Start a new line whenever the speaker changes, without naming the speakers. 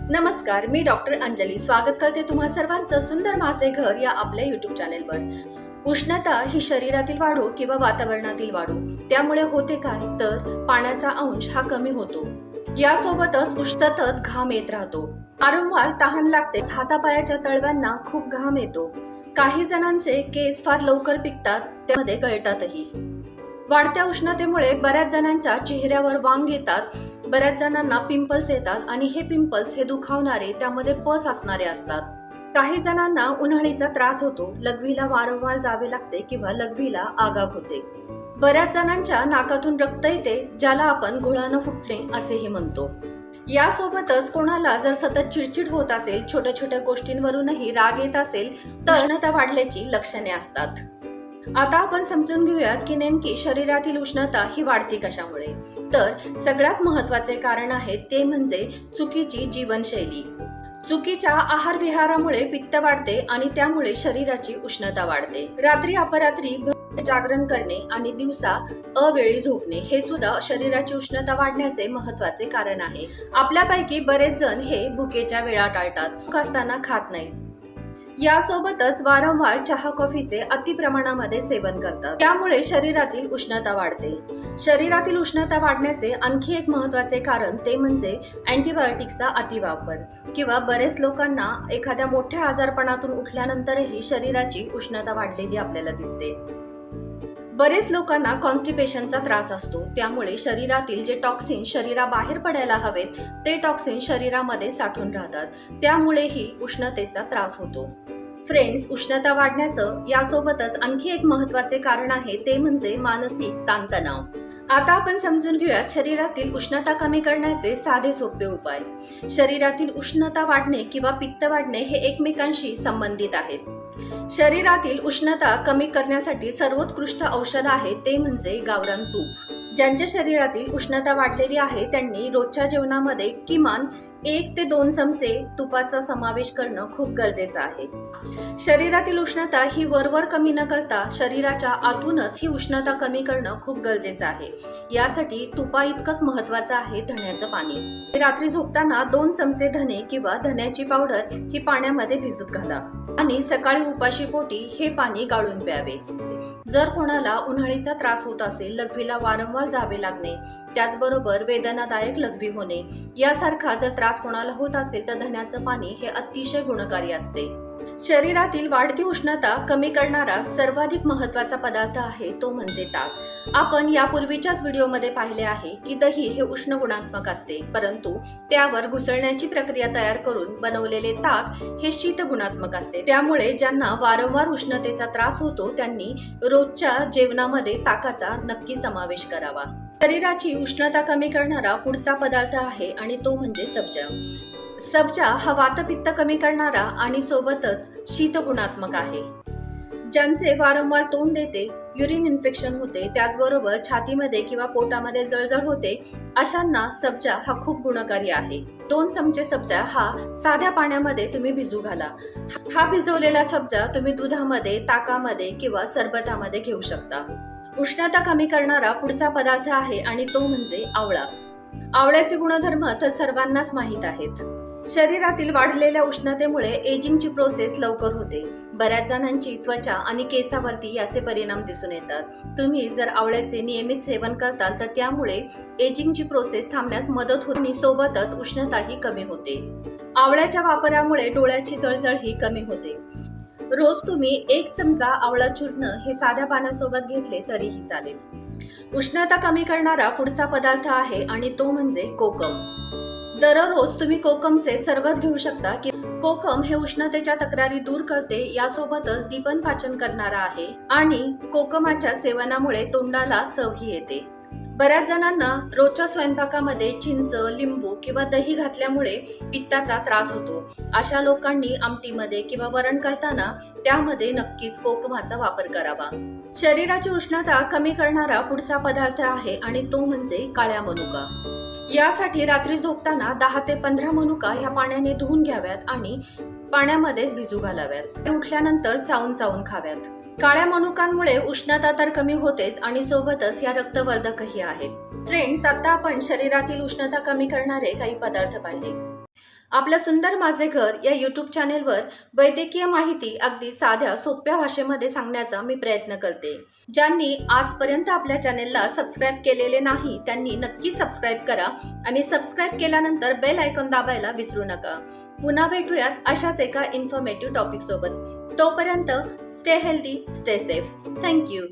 नमस्कार, मी डॉक्टर अंजली स्वागत करते तुम्हा सर्वांचं सुंदर माझे घर या आपल्या युट्यूब चॅनेलवर। उष्णता ही शरीरातील वाढू किंवा वातावरणातील वाढू, त्यामुळे होते काय तर पाण्याचा अंश हा कमी होतो। यासोबतच सतत घाम येत राहतो, वारंवार तहान लागते, हातापायाच्या तळव्यांना खूप घाम येतो। काही जणांचे केस फार लवकर पिकतात, त्यामध्ये गळतातही। वाढत्या उष्णतेमुळे बऱ्याच जणांच्या चेहऱ्यावर वांग येतात, बऱ्याच जणांना पिंपल्स येतात आणि हे पिंपल्स हे दुखावणारे, त्यामध्ये पस असणारे असतात। काही जणांना उन्हाळीचा त्रास होतो, लघवीला वारंवार जावे लागते किंवा लघवीला आगाग होते। बऱ्याच जणांच्या नाकातून रक्त येते, ज्याला आपण घोळानं फुटणे असेही म्हणतो। यासोबतच कोणाला जर सतत चिडचिड होत असेल, छोट्या छोट्या गोष्टींवरूनही राग येत असेल तर उष्णता वाढल्याची लक्षणे असतात। आता आपण समजून घेऊयात की नेमकी शरीरातील उष्णता ही वाढते कशामुळे। तर सगळ्यात महत्त्वाचे कारण आहे ते म्हणजे चुकीची जीवनशैली। चुकीच्या आहार विहारामुळे पित्त वाढते आणि त्यामुळे शरीराची उष्णता वाढते। रात्री अपरात्री जागरण करणे आणि दिवसा अवेळी झोपणे हे सुद्धा शरीराची उष्णता वाढण्याचे महत्त्वाचे कारण आहे। आपल्यापैकी बरेच जण हे भुकेच्या वेळा टाळतात, भूक असताना खात नाहीत। यासोबतच वारंवार चहा कॉफीचे अति प्रमाणामध्ये सेवन करतात, त्यामुळे शरीरातील उष्णता वाढते। शरीरातील उष्णता वाढण्याचे आणखी एक महत्त्वाचे कारण ते म्हणजे अँटीबायोटिक्सचा अतिवापर किंवा बरेच लोकांना एखाद्या मोठ्या आजारपणातून उठल्यानंतरही शरीराची उष्णता वाढलेली आपल्याला दिसते। बरेच लोकांना कॉन्स्टिपेशनचा त्रास असतो, त्यामुळे शरीरातील जे टॉक्सिन शरीराबाहेर पडायला हवेत ते टॉक्सिन शरीरामध्ये साठून राहतात, त्यामुळेही उष्णतेचा त्रास होतो। फ्रेंड्स, उष्णता वाढण्याचं यासोबतच आणखी एक महत्त्वाचे कारण आहे ते म्हणजे मानसिक ताणतणाव। आता आपण समजून घेऊयात शरीरातील उष्णता कमी करण्याचे साधे सोपे उपाय। शरीरातील उष्णता वाढणे किंवा पित्त वाढणे हे एकमेकांशी संबंधित आहेत। शरीरातील उष्णता कमी करण्यासाठी सर्वोत्कृष्ट औषध आहे ते म्हणजे गावरान तूप। ज्यांच्या शरीरातील उष्णता वाढलेली आहे त्यांनी रोजच्या जेवणामध्ये किमान 1 ते 2 चमचे तुपाचा समावेश करणं खूप गरजेचं आहे। शरीरातील उष्णता ही वरवर कमी न करता शरीराच्या आतूनच ही उष्णता कमी करणं खूप गरजेचं आहे। यासाठी तुपा इतकंच महत्त्वाचं आहे धण्याचं पाणी। रात्री झोपताना 2 चमचे धने किंवा धण्याची पावडर ही पाण्यामध्ये भिजत घाला आणि सकाळी उपाशी पोटी हे पाणी गाळून प्यावे। जर कोणाला उन्हाळीचा त्रास होत असेल, लघवीला वारंवार जावे लागणे, त्याचबरोबर वेदनादायक लघवी होणे यासारखा जर त्रास कोणाला होत असेल तर धण्याचं पाणी हे अतिशय गुणकारी असते। शरीरातील वाढती उष्णता कमी करणारा सर्वाधिक महत्त्वाचा पदार्थ आहे तो म्हणजे ताक। आपण यापूर्वीच्याच व्हिडिओमध्ये पाहिले आहे की दही हे उष्ण गुणात्मक असते, परंतु त्यावर घुसळण्याची प्रक्रिया तयार करून बनवलेले ताक हे शीत गुणात्मक असते। त्यामुळे ज्यांना वारंवार उष्णतेचा त्रास होतो त्यांनी रोजच्या जेवणामध्ये ताकाचा नक्की समावेश करावा। शरीराची उष्णता कमी करणारा पुढचा पदार्थ आहे आणि तो म्हणजे सब्जा। सब्जा हा वातपित्त कमी करणारा आणि सोबतच शीत गुणात्मक आहे। ज्यांचे वारंवार तोंड येते, युरिन इन्फेक्शन होते, त्याचबरोबर छातीमध्ये किंवा पोटामध्ये जळजळ होते, अशांना सब्जा हा खूप गुणकारी आहे। 2 चमचे सब्जा हा साध्या पाण्यामध्ये तुम्ही भिजू घाला। हा भिजवलेला सब्जा तुम्ही दुधामध्ये, ताकामध्ये किंवा सरबतामध्ये घेऊ शकता। उष्णता कमी करणारा पुढचा पदार्थ आहे आणि तो म्हणजे आवळा। आवळ्याचे गुणधर्म तर सर्वांनाच माहीत आहेत। शरीरातील वाढलेल्या उष्णतेमुळे एजिंगची प्रोसेस लवकर होते। बऱ्याच जणांची त्वचा आणि केसावरती याचे परिणाम दिसून येतात। तुम्ही जर आवळ्याचे नियमित सेवन करताल तर त्यामुळे एजिंगची प्रोसेस थांबण्यास मदत होते आणि सोबतच उष्णताही कमी होते। आवळ्याच्या वापरामुळे डोळ्याची जळजळ ही कमी होते। रोज तुम्ही 1 चमचा आवळा चूर्ण हे साध्या पाण्यासोबत घेतले तरीही चालेल। उष्णता कमी करणारा पुढचा पदार्थ आहे आणि तो म्हणजे कोकम। दररोज तुम्ही कोकमचे सरबत घेऊ शकता की कोकम हे उष्णतेच्या तक्रारी दूर करते, यासोबतच दीपन पाचन करणारा आहे आणि कोकमाच्या सेवनामुळे तोंडाला चवही येते। बऱ्याच जणांना रोजच्या स्वयंपाकामध्ये चिंच, लिंबू किंवा दही घातल्यामुळे पित्ताचा त्रास होतो। अशा लोकांनी आमटीमध्ये किंवा वरण करताना त्यामध्ये नक्कीच कोकमाचा वापर करावा। शरीराची उष्णता कमी करणारा पुढचा पदार्थ आहे आणि तो म्हणजे काळ्या मनुका। यासाठी रात्री झोपताना 10 ते 15 मनुका ह्या पाण्याने धुवून घ्याव्यात आणि पाण्यामध्येच भिजू घालाव्यात। उठल्यानंतर चावून चावून खाव्यात। काळ्या मनुकांमुळे उष्णता तर कमी होतेच आणि सोबतच या रक्तवर्धकही आहेत। फ्रेंड्स, आता आपण शरीरातील उष्णता कमी करणारे काही पदार्थ पाहिले। आपलं सुंदर माझे घर या यूट्यूब चॅनेलवर वैद्यकीय माहिती अगदी साध्या सोप्या भाषेमध्ये सांगण्याचा मी प्रयत्न करते. ज्यांनी आजपर्यंत आपल्या चॅनेलला सबस्क्राईब केलेले नाही त्यांनी नक्की सबस्क्राईब करा आणि सबस्क्राईब केल्यानंतर बेल आयकॉन दाबायला विसरू नका. पुन्हा भेटूयात अशाच एका इन्फॉर्मेटिव्ह टॉपिक सोबत. तोपर्यंत stay healthy, stay safe. Thank you.